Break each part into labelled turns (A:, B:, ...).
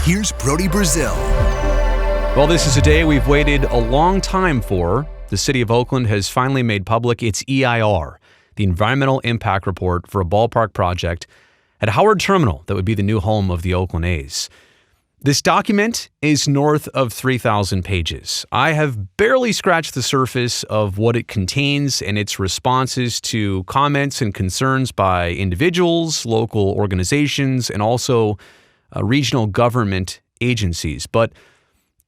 A: Here's Brody Brazil.
B: Well, this is a day we've waited a long time for. The city of Oakland has finally made public its EIR, the Environmental Impact Report for a ballpark project at Howard Terminal that would be the new home of the Oakland A's. This document is north of 3,000 pages. I have barely scratched the surface of what it contains and its responses to comments and concerns by individuals, local organizations, and also regional government agencies. But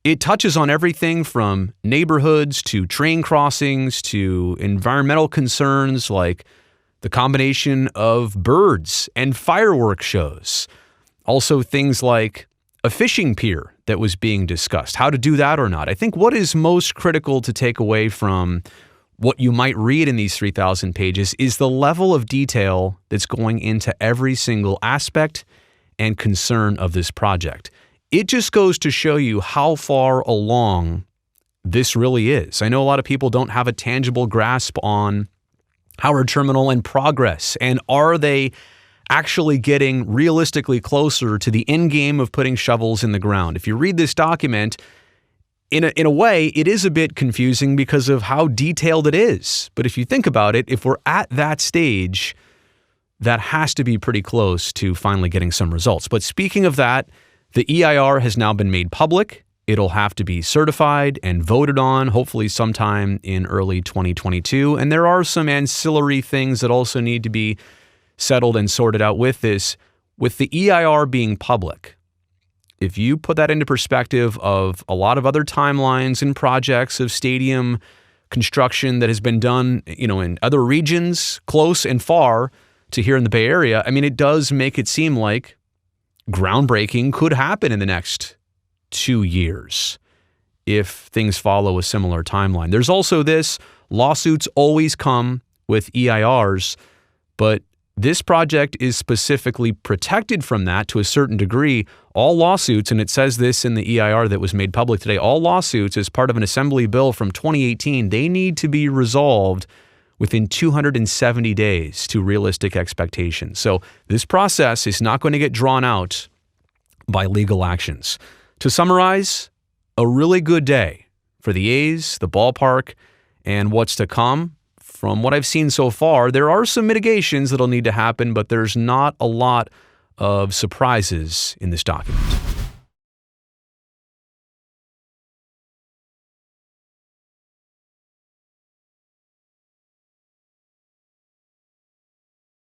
B: it touches on everything from neighborhoods to train crossings to environmental concerns like the combination of birds and fireworks shows. Also things like a fishing pier that was being discussed, how to do that or not. I think what is most critical to take away from what you might read in these 3,000 pages is the level of detail that's going into every single aspect and concern of this project. It just goes to show you how far along this really is. I know a lot of people don't have a tangible grasp on Howard Terminal and progress, and are they actually getting realistically closer to the end game of putting shovels in the ground. If you read this document, in a way, it is a bit confusing because of how detailed it is. But if you think about it, if we're at that stage, that has to be pretty close to finally getting some results. But speaking of that, the EIR has now been made public. It'll have to be certified and voted on, hopefully sometime in early 2022. And there are some ancillary things that also need to be settled and sorted out with this. With the EIR being public, if you put that into perspective of a lot of other timelines and projects of stadium construction that has been done, in other regions, close and far to here in the Bay Area, I mean, it does make it seem like groundbreaking could happen in the next 2 years if things follow a similar timeline. There's also this, lawsuits always come with EIRs, but this project is specifically protected from that to a certain degree. All lawsuits, and it says this in the EIR that was made public today, all lawsuits as part of an assembly bill from 2018, they need to be resolved within 270 days to realistic expectations. So this process is not going to get drawn out by legal actions. To summarize, a really good day for the A's, the ballpark, and what's to come. From what I've seen so far, there are some mitigations that'll need to happen, but there's not a lot of surprises in this document.